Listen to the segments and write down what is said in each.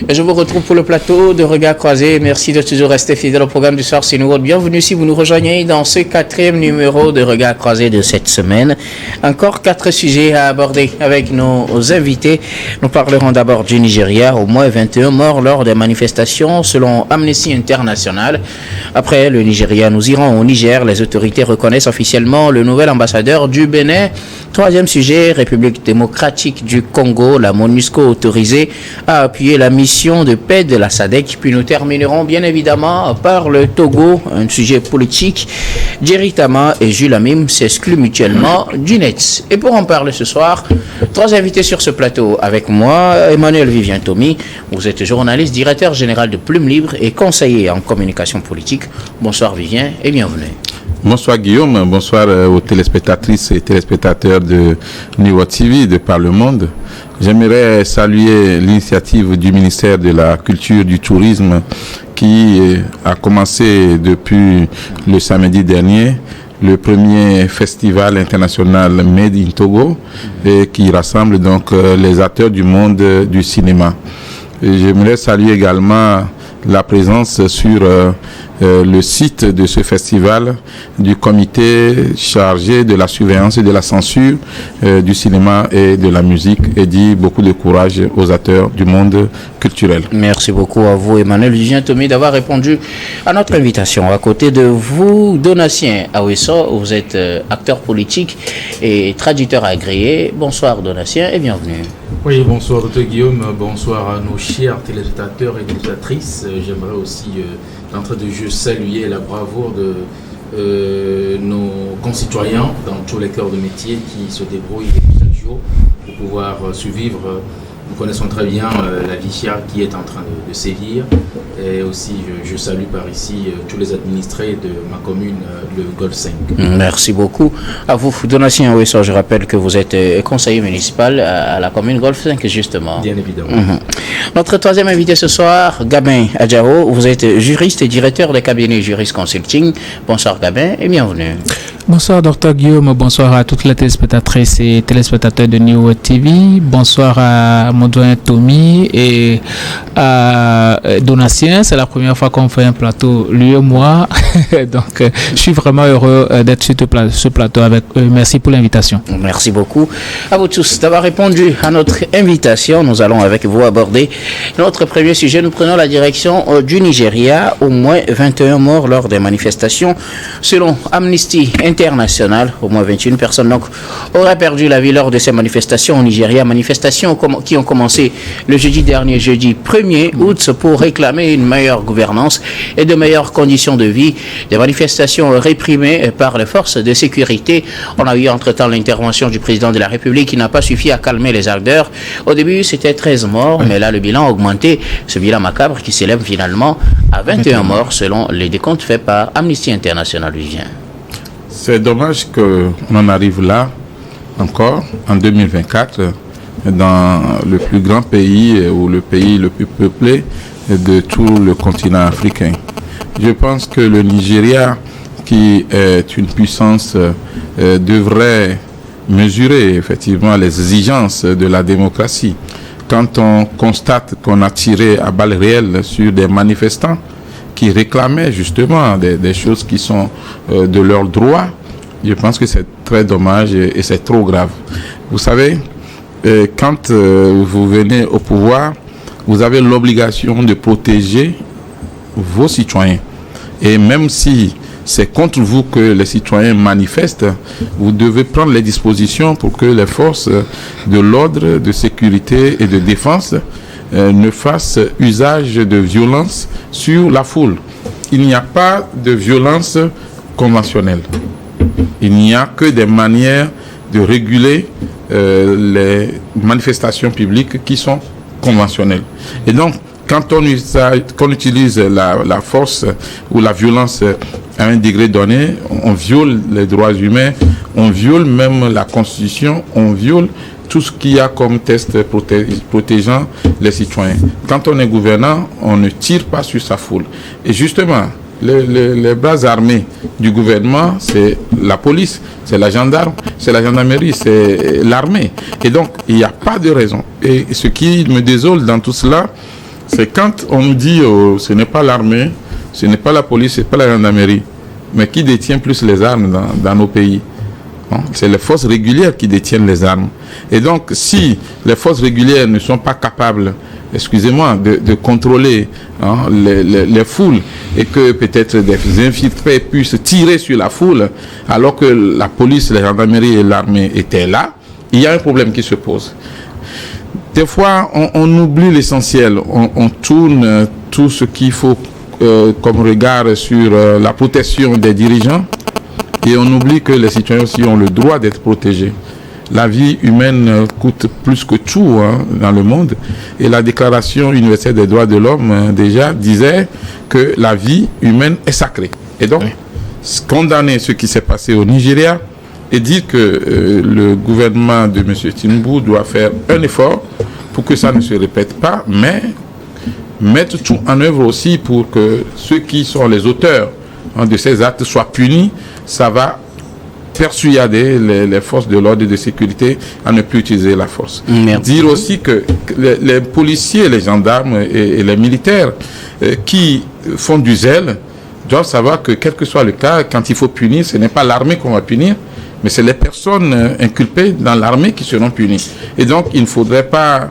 Et je vous retrouve pour le plateau de Regard Croisé. Merci de toujours rester fidèle au programme du soir. C'est nous. Bienvenue si vous nous rejoignez dans ce 4e numéro de Regard Croisé de cette semaine. Encore 4 sujets à aborder avec nos invités. Nous parlerons d'abord du Nigeria. Au moins 21 morts lors des manifestations selon Amnesty International. Après le Nigeria, nous irons au Niger. Les autorités reconnaissent officiellement le nouvel ambassadeur du Bénin. 3e sujet, République démocratique du Congo. La MONUSCO autorisée à appuyer la mission de paix de la SADC. Puis nous terminerons bien évidemment par le Togo, un sujet politique. Jerry Tama et Jules Amim s'excluent mutuellement du net. Et pour en parler ce soir, 3 invités sur ce plateau avec moi. Emmanuel Vivien Tomi, vous êtes journaliste, directeur général de Plume Libre et conseiller en communication politique. Bonsoir Vivien et bienvenue. Bonsoir Guillaume, bonsoir aux téléspectatrices et téléspectateurs de Niveau TV de par le monde. J'aimerais saluer l'initiative du ministère de la Culture, du Tourisme qui a commencé depuis le samedi dernier le premier festival international Made in Togo et qui rassemble donc les acteurs du monde du cinéma. Et j'aimerais saluer également la présence sur le site de ce festival du comité chargé de la surveillance et de la censure du cinéma et de la musique et dit beaucoup de courage aux acteurs du monde culturel. Merci beaucoup à vous Emmanuel Vivien Tomi d'avoir répondu à notre invitation. À côté de vous, Donatien Awesso, vous êtes acteur politique et traducteur agréé. Bonsoir Donatien et bienvenue. Oui, bonsoir Dr Guillaume, bonsoir à nos chers téléspectateurs et téléspectatrices. J'aimerais aussi, d'entrée de jeu, saluer la bravoure de nos concitoyens dans tous les corps de métier qui se débrouillent chaque jour pour pouvoir survivre. Nous connaissons très bien la vie chère qui est en train de sévir. Et aussi, je salue par ici tous les administrés de ma commune, le Golfe 5. Merci beaucoup. À vous, Donatien Awesso, je rappelle que vous êtes conseiller municipal à la commune Golfe 5, justement. Bien évidemment. Notre 3e invité ce soir, Gabin Adjao, vous êtes juriste et directeur de cabinet Jurist Consulting. Bonsoir Gabin et bienvenue. Bonsoir Dr Guillaume, bonsoir à toutes les téléspectatrices et téléspectateurs de New TV, bonsoir à mon doyen Tommy et à Donatien. C'est la première fois qu'on fait un plateau, lui et moi, donc je suis vraiment heureux d'être sur ce plateau avec eux. Merci pour l'invitation. Merci beaucoup à vous tous d'avoir répondu à notre invitation. Nous allons avec vous aborder notre premier sujet. Nous prenons la direction du Nigeria. Au moins 21 morts lors des manifestations selon Amnesty International. Au moins 21 personnes donc auraient perdu la vie lors de ces manifestations au Nigeria. Manifestations qui ont commencé le jeudi dernier, jeudi 1er août, pour réclamer une meilleure gouvernance et de meilleures conditions de vie. Des manifestations réprimées par les forces de sécurité. On a eu entre-temps l'intervention du président de la République qui n'a pas suffi à calmer les ardeurs. Au début, c'était 13 morts, mais là, le bilan a augmenté. Ce bilan macabre qui s'élève finalement à 21 morts selon les décomptes faits par Amnesty International. Vivien. C'est dommage qu'on en arrive là, encore, en 2024, dans le plus grand pays ou le pays le plus peuplé de tout le continent africain. Je pense que le Nigeria, qui est une puissance, devrait mesurer effectivement les exigences de la démocratie. Quand on constate qu'on a tiré à balles réelles sur des manifestants qui réclamaient justement des choses qui sont de leur droit, je pense que c'est très dommage et c'est trop grave. Vous savez, quand vous venez au pouvoir, vous avez l'obligation de protéger vos citoyens. Et même si c'est contre vous que les citoyens manifestent, vous devez prendre les dispositions pour que les forces de l'ordre, de sécurité et de défense ne fassent usage de violence sur la foule. Il n'y a pas de violence conventionnelle. Il n'y a que des manières de réguler les manifestations publiques qui sont conventionnelles. Et donc, quand on utilise la force ou la violence à un degré donné, on viole les droits humains, on viole même la Constitution, on viole tout ce qu'il y a comme test protégeant les citoyens. Quand on est gouvernant, on ne tire pas sur sa foule. Et justement, les bras armés du gouvernement, c'est la police, c'est la gendarme, c'est la gendarmerie, c'est l'armée. Et donc, il n'y a pas de raison. Et ce qui me désole dans tout cela, c'est quand on nous dit ce n'est pas l'armée, ce n'est pas la police, ce n'est pas la gendarmerie, mais qui détient plus les armes dans nos pays? C'est les forces régulières qui détiennent les armes. Et donc, si les forces régulières ne sont pas capables, excusez-moi, de contrôler les foules, et que peut-être des infiltrés puissent tirer sur la foule, alors que la police, la gendarmerie et l'armée étaient là, il y a un problème qui se pose. Des fois, on oublie l'essentiel. On tourne tout ce qu'il faut comme regard sur la protection des dirigeants, et on oublie que les citoyens aussi ont le droit d'être protégés. La vie humaine coûte plus que tout dans le monde, et la Déclaration universelle des droits de l'homme déjà disait que la vie humaine est sacrée. Et donc, condamner ce qui s'est passé au Nigeria et dire que le gouvernement de M. Tinubu doit faire un effort pour que ça ne se répète pas, mais mettre tout en œuvre aussi pour que ceux qui sont les auteurs de ces actes soient punis, ça va persuader les forces de l'ordre et de sécurité à ne plus utiliser la force. Merci. Dire aussi que les policiers, les gendarmes et les militaires qui font du zèle doivent savoir que quel que soit le cas, quand il faut punir, ce n'est pas l'armée qu'on va punir, mais c'est les personnes inculpées dans l'armée qui seront punies. Et donc, il ne faudrait pas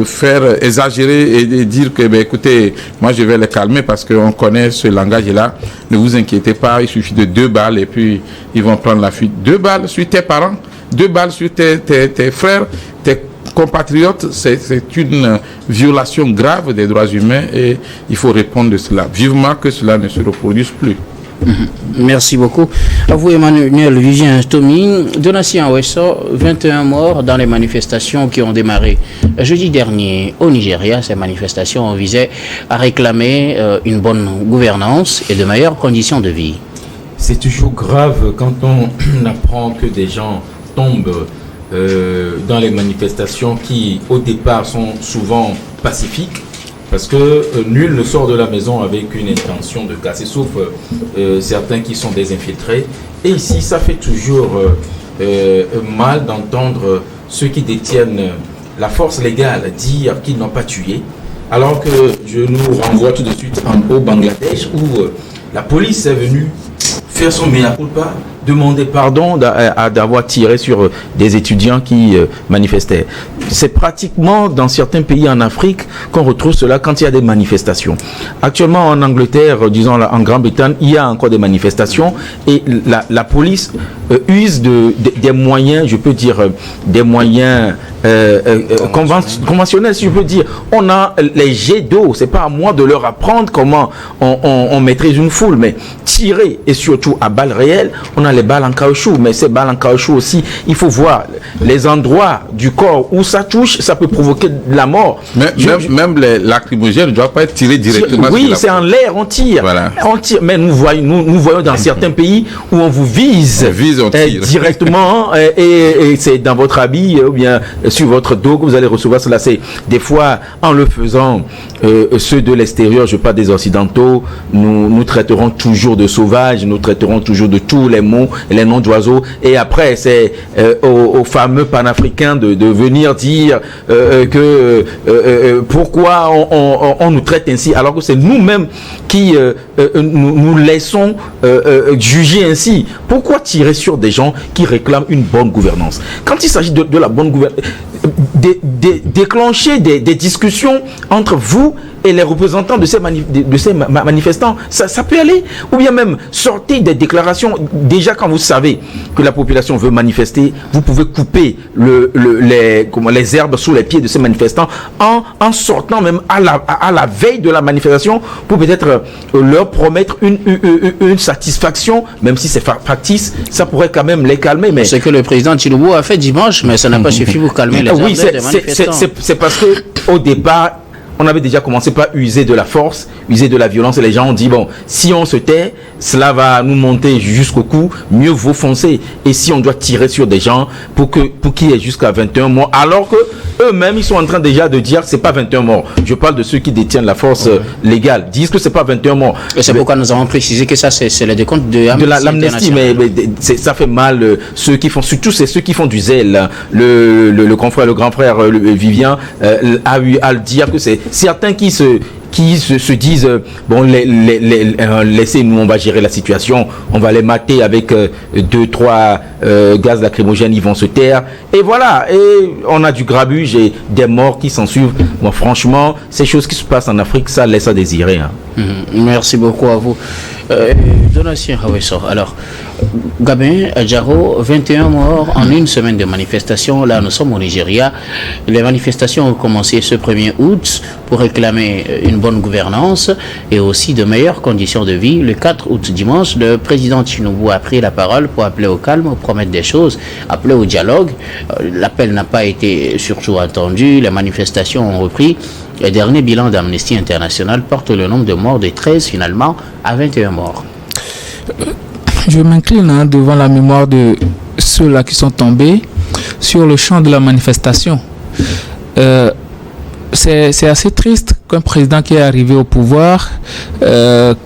faire exagérer et dire que, écoutez, moi je vais les calmer parce qu'on connaît ce langage-là. Ne vous inquiétez pas, il suffit de 2 balles et puis ils vont prendre la fuite. 2 balles sur tes parents, 2 balles sur tes frères, tes compatriotes, c'est une violation grave des droits humains et il faut répondre de cela. Vivement que cela ne se reproduise plus. Merci beaucoup. À vous, Emmanuel Vivien Tomi. Donatien Wesso, 21 morts dans les manifestations qui ont démarré jeudi dernier au Nigeria. Ces manifestations visaient à réclamer une bonne gouvernance et de meilleures conditions de vie. C'est toujours grave quand on apprend que des gens tombent dans les manifestations qui, au départ, sont souvent pacifiques. Parce que nul ne sort de la maison avec une intention de casser, sauf certains qui sont des infiltrés. Et ici, ça fait toujours mal d'entendre ceux qui détiennent la force légale dire qu'ils n'ont pas tué, alors que je nous renvoie tout de suite au Bangladesh où la police est venue faire son mea culpa, demander pardon d'avoir tiré sur des étudiants qui manifestaient. C'est pratiquement dans certains pays en Afrique qu'on retrouve cela quand il y a des manifestations. Actuellement en Angleterre, disons en Grande-Bretagne, il y a encore des manifestations et la police use des moyens, je peux dire, des moyens conventionnels, si je peux dire. On a les jets d'eau, c'est pas à moi de leur apprendre comment on maîtrise une foule, mais tirer et surtout à balles réelles, on a les balles en caoutchouc, mais ces balles en caoutchouc aussi, il faut voir les endroits du corps où ça touche, ça peut provoquer de la mort. Même les lacrymogènes ne doivent pas être tirés directement. Oui, c'est en l'air, on tire. Voilà. On tire. Mais nous voyons dans certains pays où on vous vise, on tire directement et c'est dans votre habit ou bien sur votre dos que vous allez recevoir cela. C'est des fois en le faisant, ceux de l'extérieur, je parle des occidentaux, nous traiterons toujours de sauvages, nous traiterons toujours de tous les mots, les noms d'oiseaux, et après c'est aux fameux panafricains de venir dire que pourquoi on nous traite ainsi, alors que c'est nous-mêmes qui nous laissons juger ainsi. Pourquoi tirer sur des gens qui réclament une bonne gouvernance? Quand il s'agit de la bonne gouvernance, déclencher des discussions entre vous et les représentants de ces manifestants, ça peut aller. Ou bien même sortir des déclarations. Déjà, quand vous savez que la population veut manifester, vous pouvez couper les herbes sous les pieds de ces manifestants en sortant même à la veille de la manifestation pour peut-être leur promettre une satisfaction, même si c'est factice, ça pourrait quand même les calmer. Mais c'est que le président Tinubu a fait dimanche, mais ça n'a pas suffi pour calmer les oui, des manifestants. C'est parce que au départ, on avait déjà commencé par user de la force, user de la violence, et les gens ont dit, bon, si on se tait, cela va nous monter jusqu'au cou, mieux vaut foncer. Et si on doit tirer sur des gens pour qu'il y ait jusqu'à 21 mois, alors que eux-mêmes, ils sont en train déjà de dire que c'est pas 21 morts. Je parle de ceux qui détiennent la force légale, disent que c'est pas 21 morts. Et c'est pourquoi nous avons précisé que ça, c'est le décompte de l'amnistie, mais ça fait mal. Ceux qui font, surtout c'est ceux qui font du zèle. Le grand frère Vivien a eu à le dire que c'est certains qui se disent bon, laissez-nous, on va gérer la situation, on va les mater avec 2-3 gaz lacrymogènes, ils vont se taire, et voilà, et on a du grabuge et des morts qui s'en suivent. Bon, franchement, ces choses qui se passent en Afrique, ça laisse à désirer, hein. Merci beaucoup à vous. Donatien Hawessor. Alors, Gabin, Adjaro, 21 morts en une semaine de manifestations. Là, nous sommes au Nigeria. Les manifestations ont commencé ce 1er août pour réclamer une bonne gouvernance et aussi de meilleures conditions de vie. Le 4 août, dimanche, le président Tinubu a pris la parole pour appeler au calme, promettre des choses, appeler au dialogue. L'appel n'a pas été surtout entendu. Les manifestations ont repris. Le dernier bilan d'Amnesty International porte le nombre de morts de 13 finalement à 21 morts. Je m'incline devant la mémoire de ceux-là qui sont tombés sur le champ de la manifestation. C'est assez triste qu'un président qui est arrivé au pouvoir,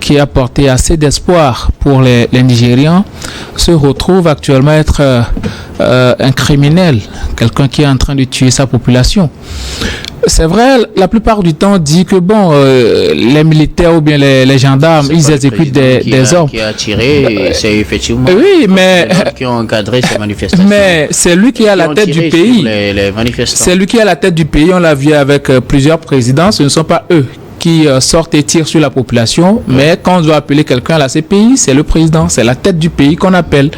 qui a porté assez d'espoir pour les Nigérians, se retrouve actuellement être un criminel, quelqu'un qui est en train de tuer sa population. C'est vrai, la plupart du temps, on dit que bon, les militaires ou bien les gendarmes, ils exécutent des ordres. Qui a tiré, c'est effectivement oui, mais qui ont encadré ces manifestations. Mais c'est lui qui est à la tête du pays. Les manifestants. C'est lui qui est à la tête du pays. On l'a vu avec plusieurs présidents. Ce ne sont pas eux qui sortent et tirent sur la population, mais quand on doit appeler quelqu'un à la CPI, c'est le président, c'est la tête du pays qu'on appelle.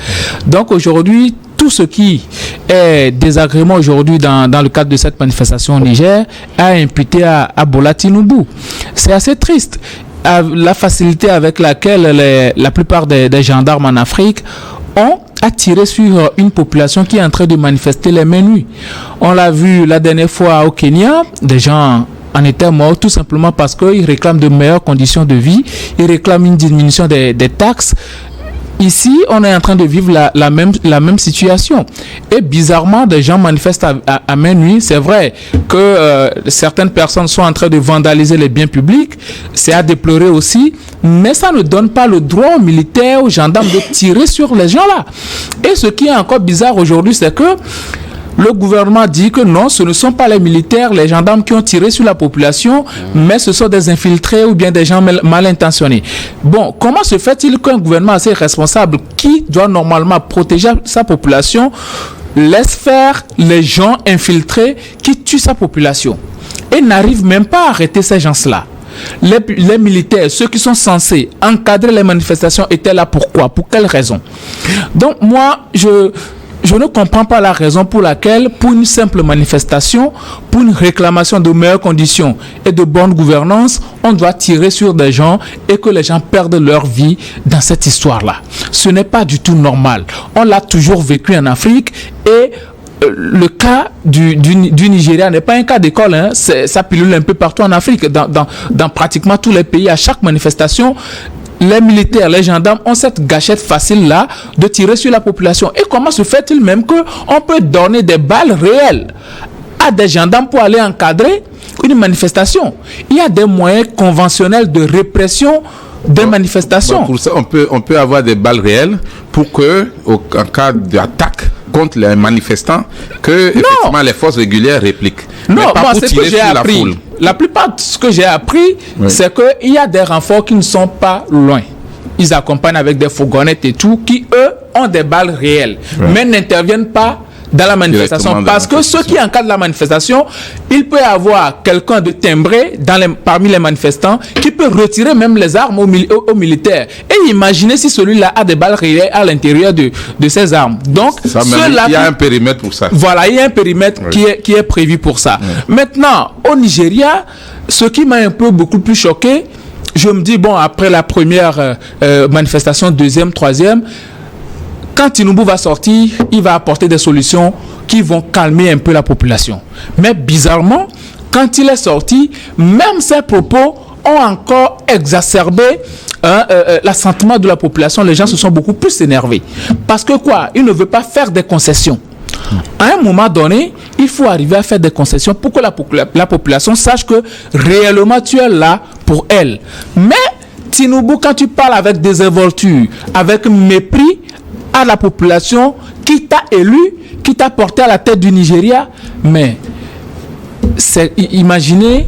Donc aujourd'hui, tout ce qui est désagrément aujourd'hui dans le cadre de cette manifestation au Niger a imputé à Bola Tinubu. C'est assez triste. La facilité avec laquelle la plupart des gendarmes en Afrique ont attiré sur une population qui est en train de manifester les mains nues. On l'a vu la dernière fois au Kenya, des gens en étaient morts tout simplement parce qu'ils réclament de meilleures conditions de vie, ils réclament une diminution des taxes. Ici, on est en train de vivre la même situation. Et bizarrement, des gens manifestent à main nue. C'est vrai que certaines personnes sont en train de vandaliser les biens publics. C'est à déplorer aussi. Mais ça ne donne pas le droit aux militaires, aux gendarmes de tirer sur les gens-là. Et ce qui est encore bizarre aujourd'hui, c'est que le gouvernement dit que non, ce ne sont pas les militaires, les gendarmes qui ont tiré sur la population, mais ce sont des infiltrés ou bien des gens mal intentionnés. Bon, comment se fait-il qu'un gouvernement assez responsable, qui doit normalement protéger sa population, laisse faire les gens infiltrés qui tuent sa population et n'arrive même pas à arrêter ces gens-là? Les militaires, ceux qui sont censés encadrer les manifestations, étaient là pourquoi? Pour quelles raisons? Donc moi, je ne comprends pas la raison pour laquelle, pour une simple manifestation, pour une réclamation de meilleures conditions et de bonne gouvernance, on doit tirer sur des gens et que les gens perdent leur vie dans cette histoire-là. Ce n'est pas du tout normal. On l'a toujours vécu en Afrique et le cas du Nigeria n'est pas un cas d'école, hein. Ça pilule un peu partout en Afrique, dans pratiquement tous les pays. À chaque manifestation, les militaires, les gendarmes ont cette gâchette facile-là de tirer sur la population. Et comment se fait-il même qu'on peut donner des balles réelles à des gendarmes pour aller encadrer une manifestation? Il y a des moyens conventionnels de répression des manifestations. Pour ça, on peut avoir des balles réelles pour que, en cas d'attaque contre les manifestants, que effectivement les forces régulières répliquent. Non, mais pas moi, pour c'est ce tirer que j'ai sur appris. la foule. La plupart de ce que j'ai appris, c'est qu'il y a des renforts qui ne sont pas loin. Ils accompagnent avec des fourgonnettes et tout, qui, eux, ont des balles réelles, mais n'interviennent pas dans la manifestation. Parce que ceux qui encadrent la manifestation, il peut y avoir quelqu'un de timbré parmi les manifestants qui peut retirer même les armes aux militaires. Et imaginez si celui-là a des balles réelles à l'intérieur de ses armes. Donc, il y a un périmètre pour ça. Voilà, il y a un périmètre qui est prévu pour ça. Maintenant, au Nigeria, ce qui m'a un peu beaucoup plus choqué, je me dis, bon, après la première manifestation, deuxième, troisième, quand Tinubu va sortir, il va apporter des solutions qui vont calmer un peu la population. Mais bizarrement, quand il est sorti, même ses propos ont encore exacerbé l'assentiment de la population. Les gens se sont beaucoup plus énervés. Parce que quoi? Il ne veut pas faire des concessions. À un moment donné, il faut arriver à faire des concessions pour que la population sache que réellement tu es là pour elle. Mais Tinubu, quand tu parles avec désinvolture, avec mépris à la population qui t'a élu, qui t'a porté à la tête du Nigeria, mais imaginez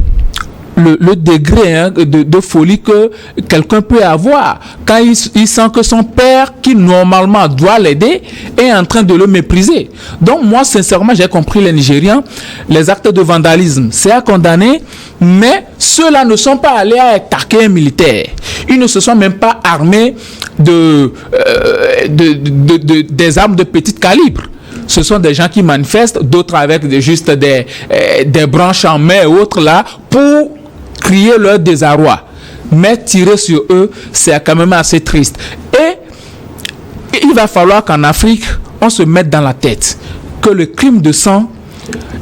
le degré de folie que quelqu'un peut avoir quand il sent que son père, qui normalement doit l'aider, est en train de le mépriser. Donc moi, sincèrement, j'ai compris les Nigériens. Les actes de vandalisme, c'est à condamner, mais ceux-là ne sont pas allés attaquer un militaire. Ils ne se sont même pas armés des armes de petit calibre. Ce sont des gens qui manifestent, d'autres avec juste des branches en main et autres là, pour crier leur désarroi. Mais tirer sur eux, c'est quand même assez triste. Et il va falloir qu'en Afrique, on se mette dans la tête que le crime de sang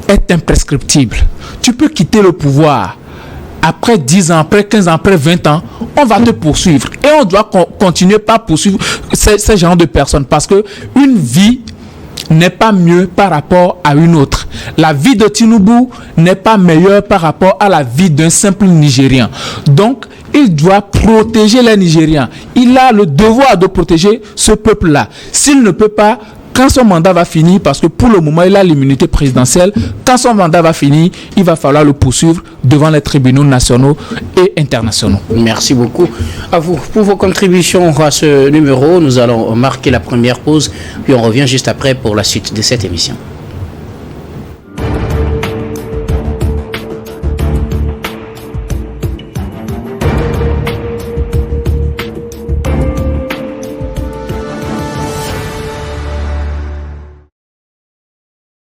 est imprescriptible. Tu peux quitter le pouvoir. Après 10 ans, après 15 ans, après 20 ans, on va te poursuivre. Et on doit continuer par poursuivre ces genres de personnes. Parce que une vie n'est pas mieux par rapport à une autre. La vie de Tinubu n'est pas meilleure par rapport à la vie d'un simple Nigérien. Donc, il doit protéger les Nigériens. Il a le devoir de protéger ce peuple-là. S'il ne peut pas, quand son mandat va finir, parce que pour le moment, il a l'immunité présidentielle, quand son mandat va finir, il va falloir le poursuivre devant les tribunaux nationaux et internationaux. Merci beaucoup à vous pour vos contributions à ce numéro. Nous allons marquer la première pause, puis on revient juste après pour la suite de cette émission.